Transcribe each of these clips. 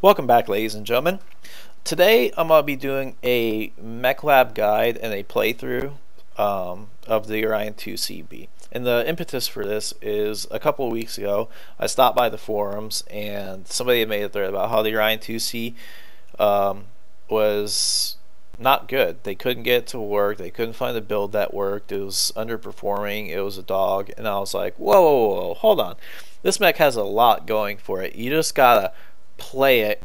Welcome back, ladies and gentlemen. Today I'm going to be doing a MacLeod guide and a playthrough of the Orion IIC. And the impetus for this is a couple of weeks ago I stopped by the forums and somebody had made a thread about how the Orion IIC was not good. They couldn't get it to work. They couldn't find a build that worked. It was underperforming. It was a dog. And I was like, whoa, hold on. This mech has a lot going for it. You just gotta play it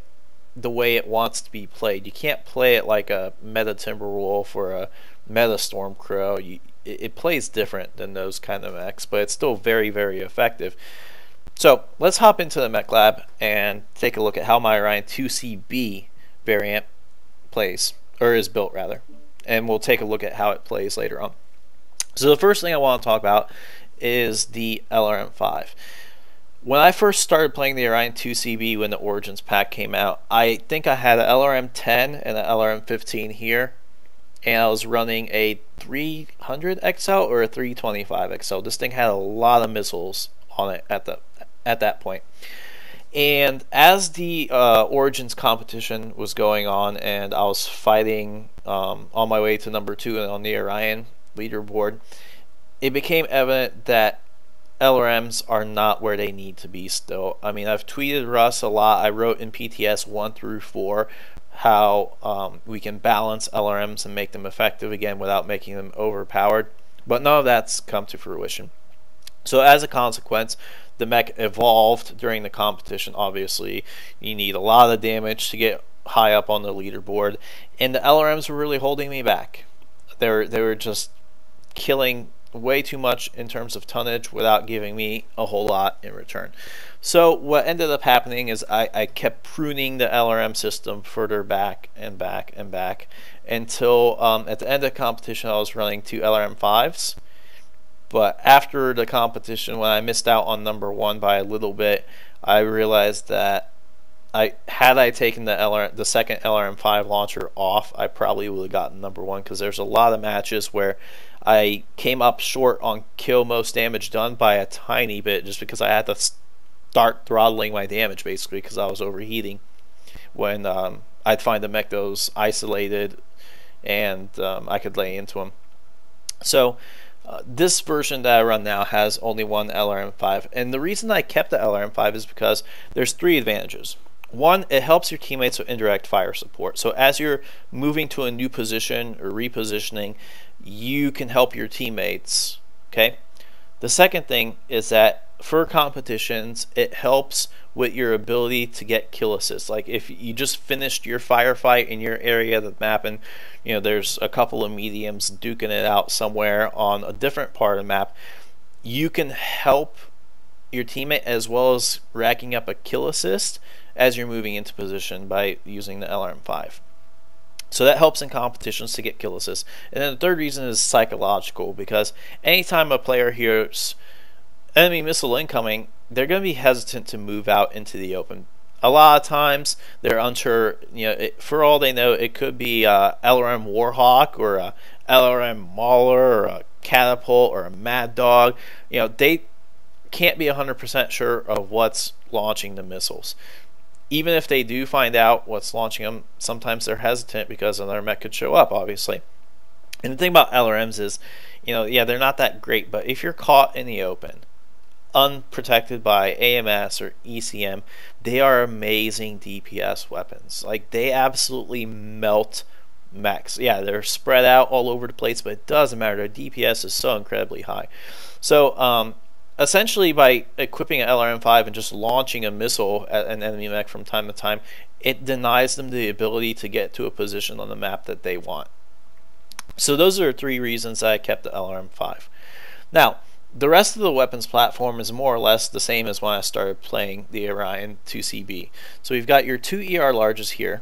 the way it wants to be played. You can't play it like a meta Timberwolf or a meta Stormcrow. It plays different than those kind of mechs, but it's still very, very effective. So let's hop into the Mech Lab and take a look at how my Orion IICB variant plays, or is built rather, and we'll take a look at how it plays later on. So the first thing I want to talk about is the LRM5. When I first started playing the Orion IICB when the Origins pack came out, I think I had an LRM10 and an LRM15 here, and I was running a 300 XL or a 325 XL. This thing had a lot of missiles on it at that point. And as the Origins competition was going on, and I was fighting on my way to number 2 on the Orion leaderboard, it became evident that LRMs are not where they need to be still. I mean, I've tweeted Russ a lot. I wrote in PTS 1 through 4 how we can balance LRMs and make them effective again without making them overpowered, but none of that's come to fruition. So as a consequence, the mech evolved during the competition. Obviously, you need a lot of damage to get high up on the leaderboard, and the LRMs were really holding me back. They were just killing way too much in terms of tonnage without giving me a whole lot in return. So what ended up happening is I kept pruning the LRM system further back and back and back until at the end of the competition I was running 2 LRM5s. But after the competition, when I missed out on number 1 by a little bit, I realized that had I taken the second LRM5 launcher off, I probably would have gotten number 1, because there's a lot of matches where I came up short on kill most damage done by a tiny bit, just because I had to start throttling my damage basically because I was overheating when I'd find a mech that was isolated and I could lay into them. So this version that I run now has only one LRM5, and the reason I kept the LRM5 is because there's 3 advantages. One, it helps your teammates with indirect fire support. So as you're moving to a new position or repositioning, you can help your teammates. Okay. The second thing is that for competitions, it helps with your ability to get kill assists. Like if you just finished your firefight in your area of the map, and there's a couple of mediums duking it out somewhere on a different part of the map, you can help your teammate as well as racking up a kill assist as you're moving into position by using the LRM5. So that helps in competitions to get kill assists. And then the third reason is psychological, because anytime a player hears enemy missile incoming, they're going to be hesitant to move out into the open. A lot of times they're unsure, for all they know, it could be a LRM Warhawk or a LRM Mauler or a Catapult or a Mad Dog. They can't be 100% sure of what's launching the missiles. Even if they do find out what's launching them, sometimes they're hesitant because another mech could show up, obviously. And the thing about LRMs is, they're not that great, but if you're caught in the open, unprotected by AMS or ECM, they are amazing DPS weapons. Like, they absolutely melt mechs. Yeah, they're spread out all over the place, but it doesn't matter. Their DPS is so incredibly high. So, essentially, by equipping an LRM5 and just launching a missile at an enemy mech from time to time, it denies them the ability to get to a position on the map that they want. So those are 3 reasons I kept the LRM5. Now, the rest of the weapons platform is more or less the same as when I started playing the Orion IICB. So we've got your 2 ER larges here.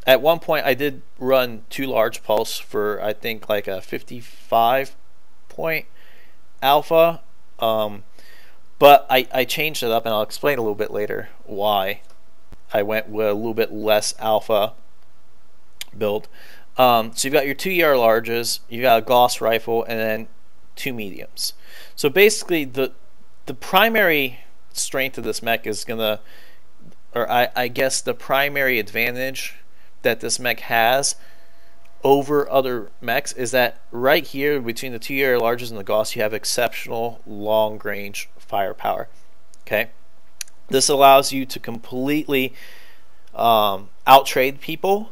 At one point I did run 2 large pulse for, I think, like a 55 point alpha. But I changed it up, and I'll explain a little bit later why I went with a little bit less alpha build. So you've got your 2 ER larges, you've got a Gauss rifle, and then 2 mediums. So basically the primary strength of this mech is going to or I guess the primary advantage that this mech has over other mechs is that right here between the two ER larges and the Gauss, you have exceptional long range firepower. Okay, this allows you to completely outtrade people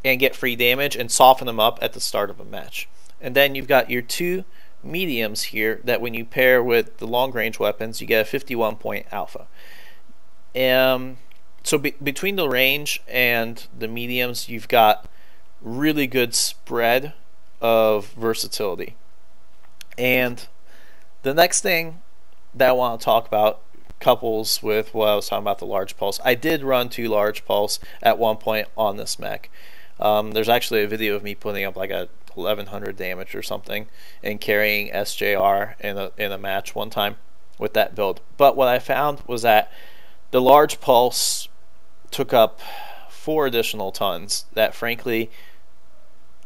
and get free damage and soften them up at the start of a match. And then you've got your two mediums here that when you pair with the long range weapons, you get a 51 point alpha. So between the range and the mediums, you've got really good spread of versatility. And the next thing that I want to talk about couples with what I was talking about, the large pulse. I did run 2 large pulse at one point on this mech. There's actually a video of me putting up like a 1100 damage or something and carrying SJR in a match one time with that build. But what I found was that the large pulse took up 4 additional tons that frankly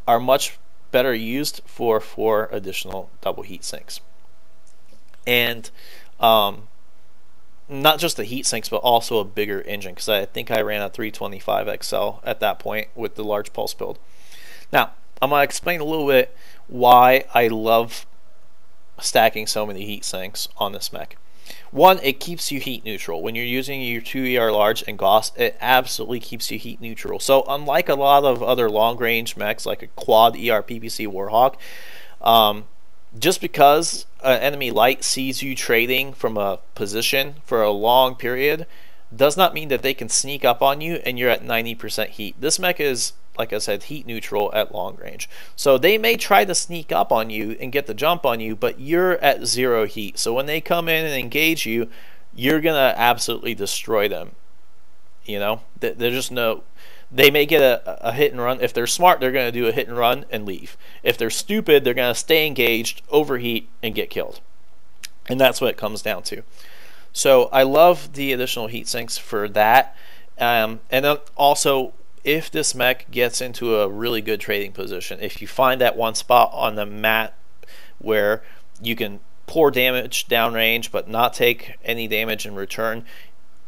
are much better used for 4 additional double heat sinks. And not just the heat sinks, but also a bigger engine, because I think I ran a 325 XL at that point with the large pulse build. Now, I'm going to explain a little bit why I love stacking so many heat sinks on this mech. One, it keeps you heat neutral. When you're using your 2ER large and Gauss, it absolutely keeps you heat neutral. So unlike a lot of other long-range mechs like a quad ER PPC Warhawk, just because an enemy light sees you trading from a position for a long period does not mean that they can sneak up on you and you're at 90% heat. This mech is, like I said, heat neutral at long range. So they may try to sneak up on you and get the jump on you, but you're at 0 heat. So when they come in and engage you, you're going to absolutely destroy them. You know, there's just no... They may get a hit and run. If they're smart, they're going to do a hit and run and leave. If they're stupid, they're going to stay engaged, overheat, and get killed. And that's what it comes down to. So I love the additional heat sinks for that. And then also, if this mech gets into a really good trading position, if you find that one spot on the map where you can pour damage downrange but not take any damage in return,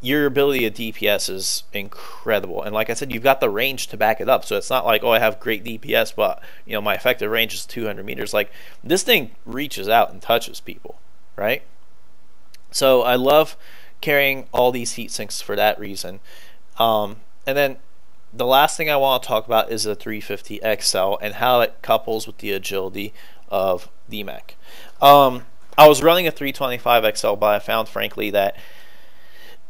your ability to DPS is incredible. And like I said, you've got the range to back it up. So it's not like, oh, I have great DPS, but you know my effective range is 200 meters. Like, this thing reaches out and touches people, right? So I love carrying all these heat sinks for that reason. And then the last thing I want to talk about is the 350 XL and how it couples with the agility of the mech. I was running a 325 XL, but I found frankly that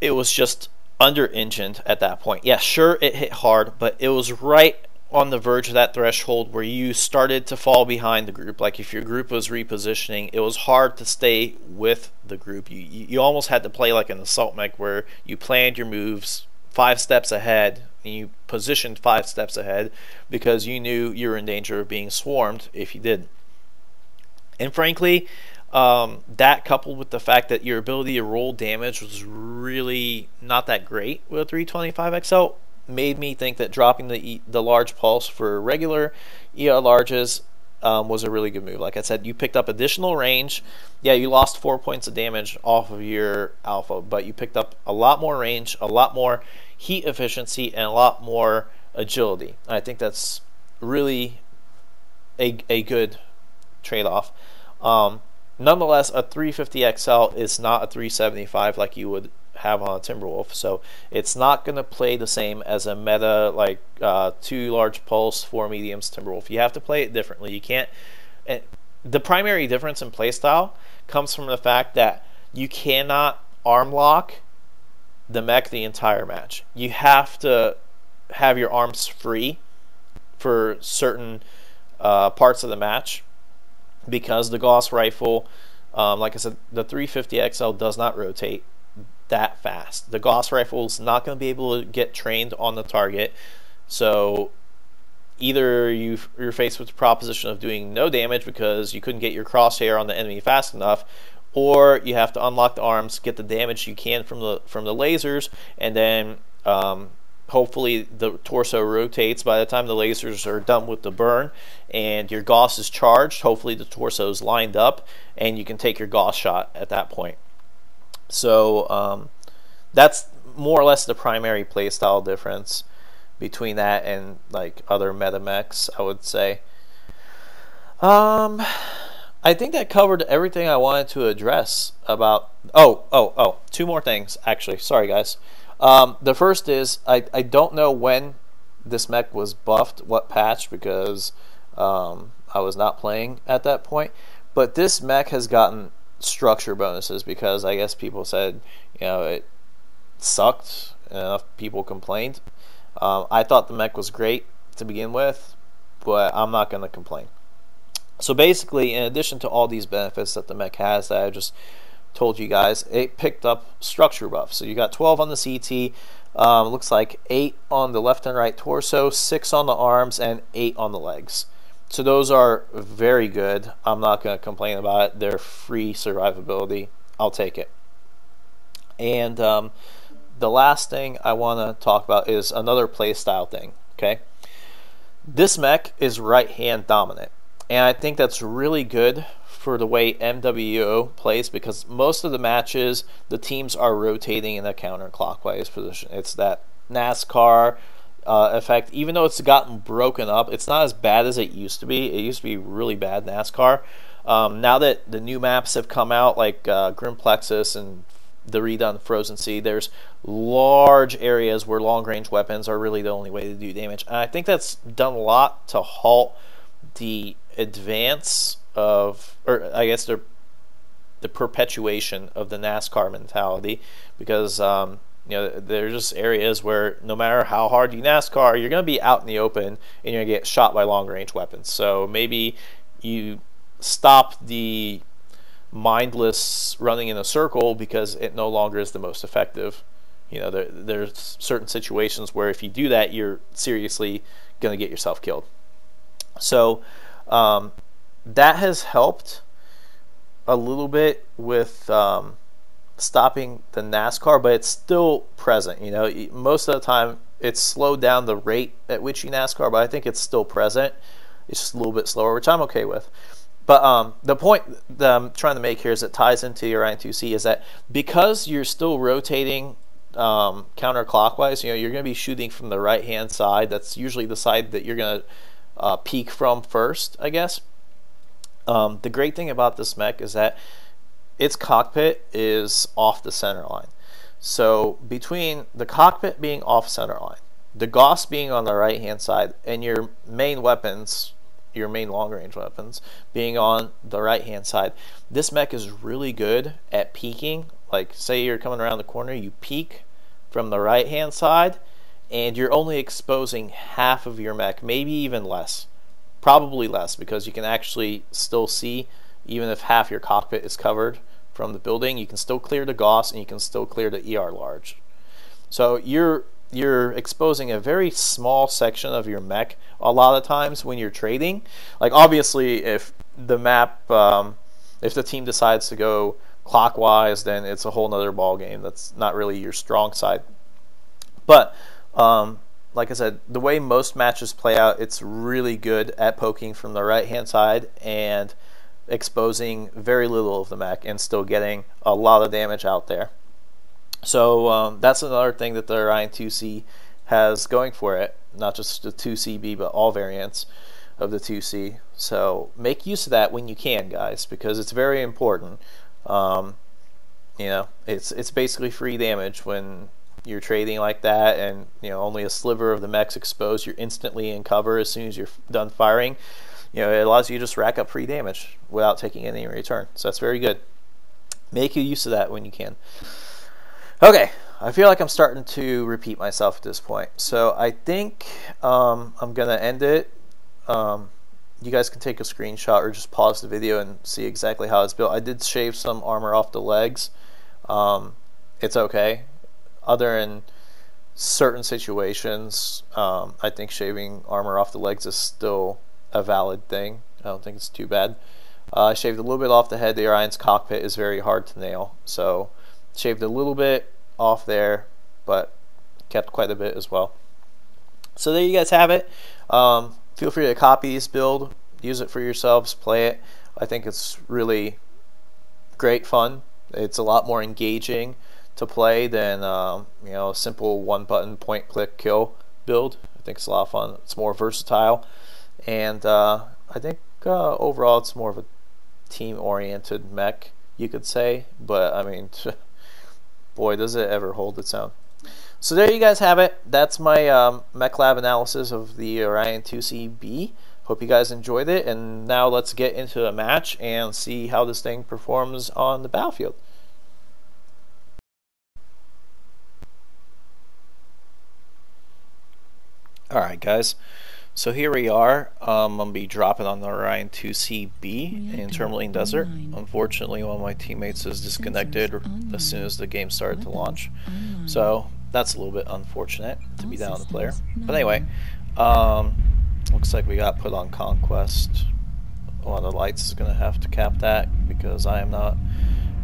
it was just under-engined at that point. Yeah, sure, it hit hard, but it was right on the verge of that threshold where you started to fall behind the group. Like if your group was repositioning, it was hard to stay with the group. You almost had to play like an assault mech where you planned your moves 5 steps ahead and you positioned 5 steps ahead because you knew you were in danger of being swarmed if you didn't. And frankly, that coupled with the fact that your ability to roll damage was really not that great with a 325 XL made me think that dropping the large pulse for regular ER larges was a really good move. Like I said, you picked up additional range. Yeah, you lost 4 points of damage off of your alpha, but you picked up a lot more range, a lot more heat efficiency, and a lot more agility. I think that's really a good trade-off. Nonetheless, a 350 XL is not a 375 like you would have on a Timberwolf, so it's not going to play the same as a meta like 2 large pulse, 4 mediums Timberwolf. You have to play it differently. You can't. The primary difference in playstyle comes from the fact that you cannot arm lock the mech the entire match. You have to have your arms free for certain parts of the match, because the Gauss rifle, like I said, the 350 XL does not rotate that fast. The Gauss rifle is not going to be able to get trained on the target, so either you're faced with the proposition of doing no damage because you couldn't get your crosshair on the enemy fast enough, or you have to unlock the arms, get the damage you can from the lasers, and then hopefully the torso rotates by the time the lasers are done with the burn and your Gauss is charged. Hopefully the torso is lined up and you can take your Gauss shot at that point. So that's more or less the primary playstyle difference between that and like other meta mechs, I would say. I think that covered everything I wanted to address about. Two more things actually. Sorry, guys. The first is I don't know when this mech was buffed, what patch, because I was not playing at that point. But this mech has gotten structure bonuses because I guess people said, it sucked and enough people complained. I thought the mech was great to begin with, but I'm not going to complain. So basically, in addition to all these benefits that the mech has that I just told you guys, it picked up structure buffs. So you got 12 on the CT, looks like 8 on the left and right torso, 6 on the arms, and 8 on the legs. So those are very good. I'm not going to complain about it. They're free survivability. I'll take it. And the last thing I want to talk about is another playstyle thing. Okay, this mech is right hand dominant, and I think that's really good for the way MWO plays, because most of the matches the teams are rotating in a counterclockwise position. It's that NASCAR effect. Even though it's gotten broken up, it's not as bad as it used to be. It used to be really bad NASCAR. Now that the new maps have come out, like Grim Plexus and the redone Frozen Sea, there's large areas where long-range weapons are really the only way to do damage. And I think that's done a lot to halt the advance of, or I guess the perpetuation of the NASCAR mentality, because there's just areas where no matter how hard you NASCAR, you're going to be out in the open and you're going to get shot by long-range weapons. So maybe you stop the mindless running in a circle because it no longer is the most effective. There's certain situations where if you do that, you're seriously going to get yourself killed. So that has helped a little bit with stopping the NASCAR, but it's still present. Most of the time it's slowed down the rate at which you NASCAR, but I think it's still present. It's just a little bit slower, which I'm okay with. But the point that I'm trying to make here is it ties into your Orion IIC, is that because you're still rotating counterclockwise, you're going to be shooting from the right hand side. That's usually the side that you're going to peek from first, I guess. The great thing about this mech is that its cockpit is off the center line. So between the cockpit being off center line, the Gauss being on the right hand side, and your main weapons, your main long range weapons being on the right hand side, this mech is really good at peeking. Like say you're coming around the corner, you peek from the right hand side and you're only exposing half of your mech, maybe even less, probably less, because you can actually still see. Even if half your cockpit is covered from the building, you can still clear the Gauss and you can still clear the ER large. So you're exposing a very small section of your mech a lot of times when you're trading. Like obviously if the map, if the team decides to go clockwise, then it's a whole nother ball game. That's not really your strong side. But like I said, the way most matches play out, it's really good at poking from the right hand side and exposing very little of the mech and still getting a lot of damage out there. So that's another thing that the Orion IIC has going for it, not just the 2CB but all variants of the 2C. So make use of that when you can, guys, because it's very important. It's basically free damage when you're trading like that, and only a sliver of the mech's exposed. You're instantly in cover as soon as you're done firing. It allows you to just rack up free damage without taking any in return. So that's very good. Make use of that when you can. Okay, I feel like I'm starting to repeat myself at this point. So I think I'm going to end it. You guys can take a screenshot or just pause the video and see exactly how it's built. I did shave some armor off the legs. It's okay. Other than certain situations, I think shaving armor off the legs is still a valid thing. I don't think it's too bad. I shaved a little bit off the head. The Orion's cockpit is very hard to nail, so shaved a little bit off there, but kept quite a bit as well. So there you guys have it. Feel free to copy this build, use it for yourselves, play it. I think it's really great fun. It's a lot more engaging to play than you know, a simple one-button point-click kill build. I think it's a lot of fun. It's more versatile, and I think overall it's more of a team-oriented mech, you could say. But I mean, boy, does it ever hold its own. So there you guys have it. That's my mech lab analysis of the Orion IIC. Hope you guys enjoyed it, and now let's get into a match and see how this thing performs on the battlefield. Alright guys, so here we are. I'm going to be dropping on the Orion IIC in Tourmaline Desert. Unfortunately, one of my teammates is disconnected as soon as the game started to launch, so that's a little bit unfortunate to be down the player. But anyway, looks like we got put on Conquest. One of the lights is going to have to cap that because I am not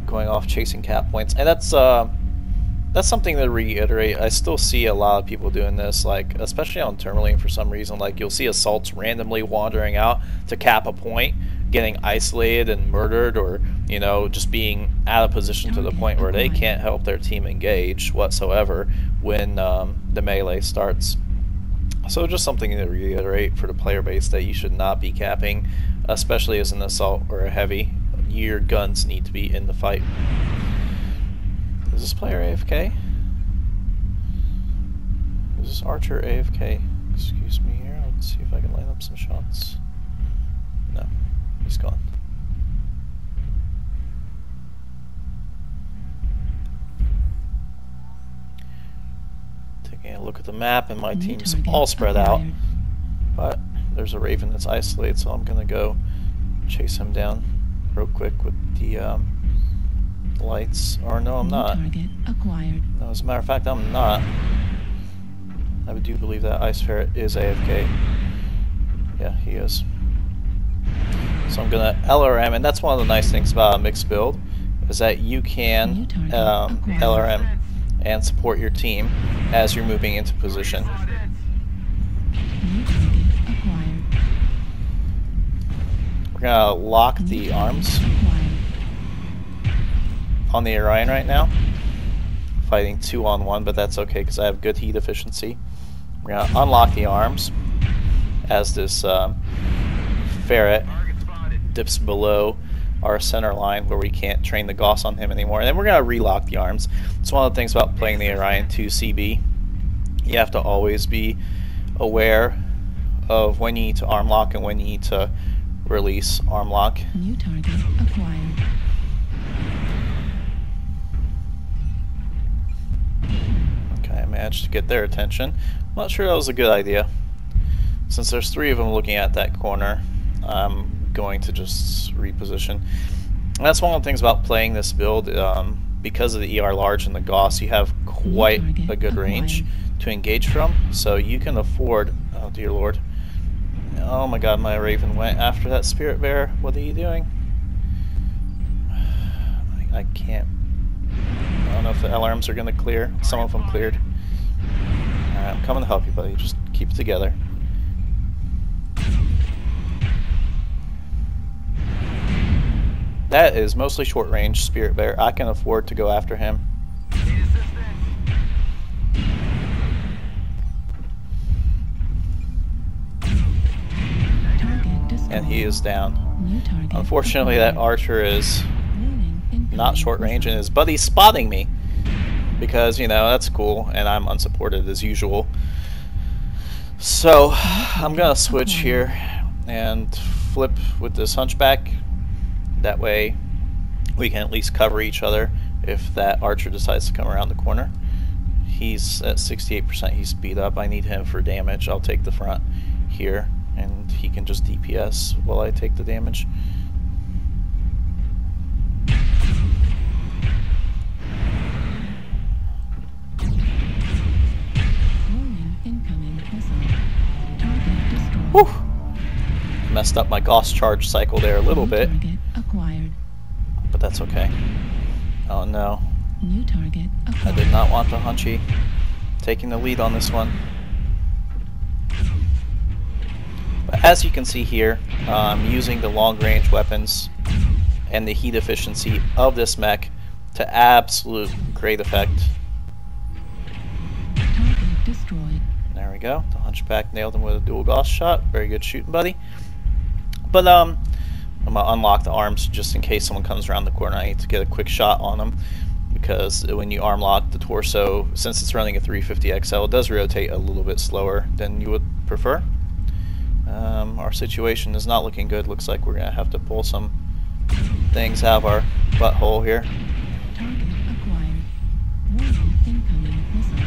going off chasing cap points, and that's something to reiterate. I still see a lot of people doing this, like especially on Tourmaline for some reason. Like you'll see assaults randomly wandering out to cap a point, getting isolated and murdered, or you know, just being out of position to the point where they can't help their team engage whatsoever when the melee starts. So just something to reiterate for the player base, that you should not be capping, especially as an assault or a heavy. Your guns need to be in the fight. Is this player AFK? Is this archer AFK? Excuse me here. Let's see if I can line up some shots. No, he's gone. Taking a look at the map, and my team's all spread out. But there's a Raven that's isolated, so I'm gonna go chase him down real quick with the lights. Or no, I'm not. No, as a matter of fact, I'm not. I do believe that Ice Ferret is AFK. Yeah, he is. So I'm gonna LRM, and that's one of the nice things about a mixed build, is that you can LRM and support your team as you're moving into position. We're gonna lock the arms on the Orion right now. Fighting 2-on-1, but that's okay because I have good heat efficiency. We're going to unlock the arms as this ferret dips below our center line where we can't train the Gauss on him anymore. And then we're going to relock the arms. It's one of the things about playing the Orion IIC. You have to always be aware of when you need to arm lock and when you need to release arm lock. New target acquired. I managed to get their attention. I'm not sure that was a good idea. Since there's 3 of them looking at that corner, I'm going to just reposition. And that's one of the things about playing this build. Because of the ER large and the Gauss, you have quite a good range to engage from. So you can afford... Oh dear lord. Oh my god, my Raven went after that Spirit Bear. What are you doing? I can't... I don't know if the alarms are going to clear. Some of them cleared. Alright, I'm coming to help you, buddy. Just keep it together. That is mostly short range Spirit Bear. I can afford to go after him. And he is down. Unfortunately, that archer is not short range, and his buddy's spotting me because, you know, that's cool, and I'm unsupported as usual. So I'm gonna switch here and flip with this hunchback. That way we can at least cover each other if that archer decides to come around the corner. He's at 68%. He's beat up. I need him for damage. I'll take the front here, and he can just DPS while I take the damage. Whew. Messed up my Gauss charge cycle there a little bit, but that's okay. Oh no. New target I did not want the Hunchy taking the lead on this one. But as you can see here, I'm using the long-range weapons and the heat efficiency of this mech to absolute Great effect. Target destroyed. There we go. The Hunchback nailed him with a dual Gauss shot. Very good shooting, buddy. But I'm gonna unlock the arms just in case someone comes around the corner. I need to get a quick shot on them, because when you arm lock the torso, since it's running a 350 XL, it does rotate a little bit slower than you would prefer. Our situation is not looking good. Looks like we're gonna have to pull some things out of our butthole here. Target acquired. Warning, incoming missile.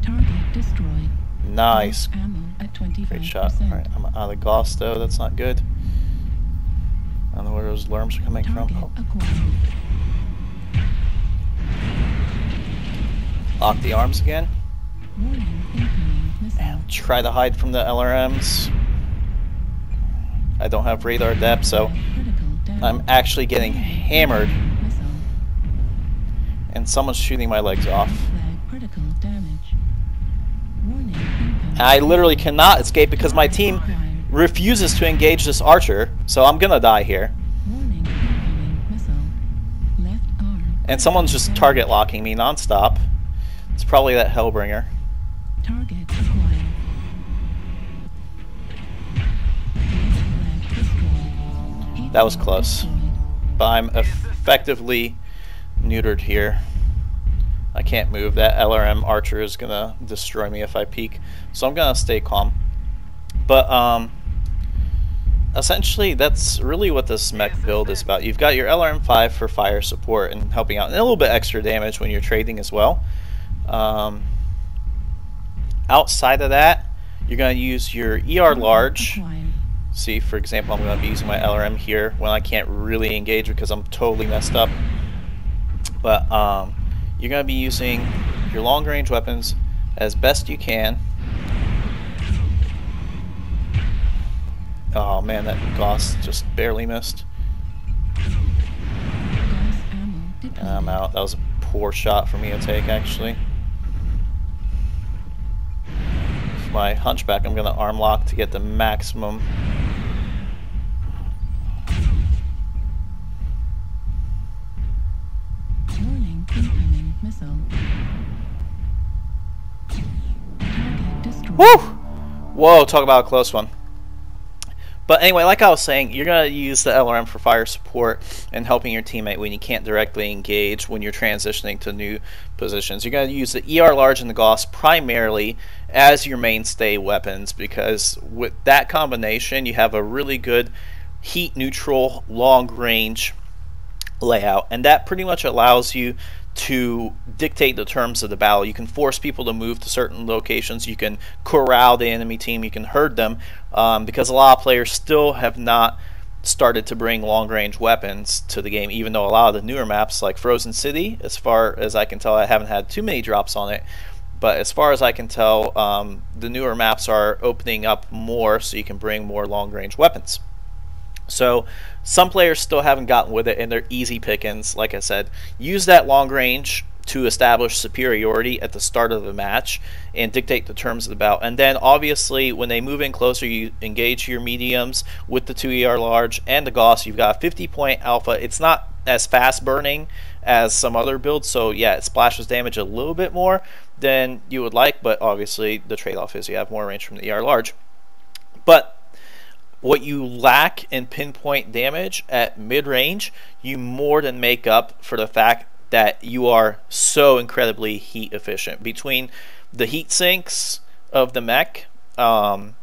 Target destroyed. Nice. Ammo at 25%. Great shot. Alright, I'm out of Gauss though. That's not good. I don't know where those lerms are coming Target from. Oh. acquired. Lock the arms again. Warning, incoming missile. And try to hide from the LRMs. I don't have radar depth, so Critical damage. I'm actually getting hammered, Missile. and someone's shooting my legs off. Flag critical damage. Warning, incoming. And I literally cannot escape because my team Acquired. refuses to engage this archer, so I'm gonna die here. Warning, incoming missile. Left arm. And someone's just target locking me nonstop. It's probably that Hellbringer. Target acquired. Flag destroyed. That was close. Destroyed. But I'm effectively neutered here. I can't move. That LRM archer is gonna destroy me if I peek, so I'm gonna stay calm. But essentially that's really what this mech build is about. You've got your LRM-5 for fire support and helping out, and a little bit extra damage when you're trading as well. Outside of that, you're going to use your ER large. Acquired. See, for example, I'm going to be using my LRM here when I can't really engage because I'm totally messed up. But you're going to be using your long range weapons as best you can. Oh man, that Gauss just barely missed. Gauss ammo deployed. And I'm out. That was a poor shot for me to take, actually. With my Hunchback, I'm going to arm lock to get the maximum. Warning, incoming missile. Target destroyed. Woo! Whoa, talk about a close one. But anyway, like I was saying, you're going to use the LRM for fire support and helping your teammate when you can't directly engage when you're transitioning to new positions. You're going to use the ER large and the Gauss primarily as your mainstay weapons, because with that combination you have a really good heat neutral long range layout, and that pretty much allows you to dictate the terms of the battle. You can force people to move to certain locations, you can corral the enemy team, you can herd them, because a lot of players still have not started to bring long range weapons to the game, even though a lot of the newer maps like Frozen City, as far as I can tell, I haven't had too many drops on it, but as far as I can tell, the newer maps are opening up more so you can bring more long range weapons. So some players still haven't gotten with it, and they're easy pickings. Like I said, use that long range to establish superiority at the start of the match and dictate the terms of the bout. And then obviously when they move in closer, you engage your mediums with the 2ER large and the Gauss. You've got a 50-point alpha. It's not as fast burning as some other builds, so yeah, it splashes damage a little bit more than you would like, but obviously the trade-off is you have more range from the ER large. But what you lack in pinpoint damage at mid-range, you more than make up for the fact that you are so incredibly heat efficient. Between the heat sinks of the mech and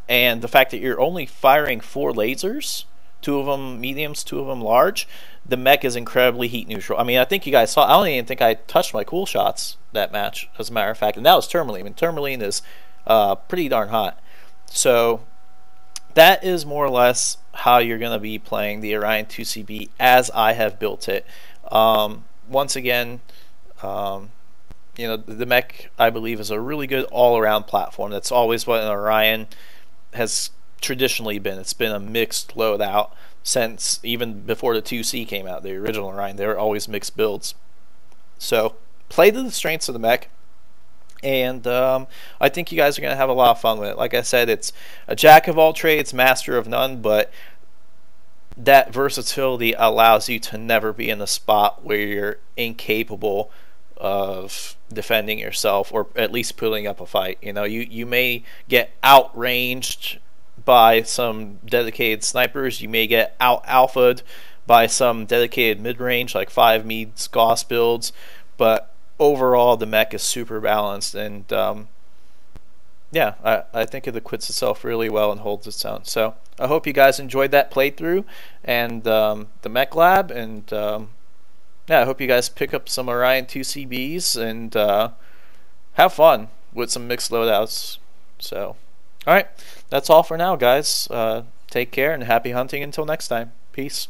the fact that you're only firing 4 lasers, 2 of them mediums, 2 of them large, the mech is incredibly heat neutral. I mean, I think you guys saw, I don't even think I touched my cool shots that match, as a matter of fact, and that was tourmaline, and tourmaline is pretty darn hot. So that is more or less how you're going to be playing the Orion IICB as I have built it. Once again, you know, the mech, I believe, is a really good all-around platform. That's always what an Orion has traditionally been. It's been a mixed loadout since even before the 2C came out, the original Orion. They were always mixed builds. So play to the strengths of the mech, and I think you guys are going to have a lot of fun with it. Like I said, it's a jack of all trades, master of none, but that versatility allows you to never be in a spot where you're incapable of defending yourself, or at least putting up a fight. You know, you may get outranged by some dedicated snipers, you may get out alphaed by some dedicated mid-range like 5 Meads Gauss builds, but overall the mech is super balanced, and yeah, I think it acquits itself really well and holds its own. So I hope you guys enjoyed that playthrough and the mech lab, and yeah, I hope you guys pick up some Orion IICBs and have fun with some mixed loadouts. So, alright, that's all for now, guys. Take care and happy hunting until next time. Peace.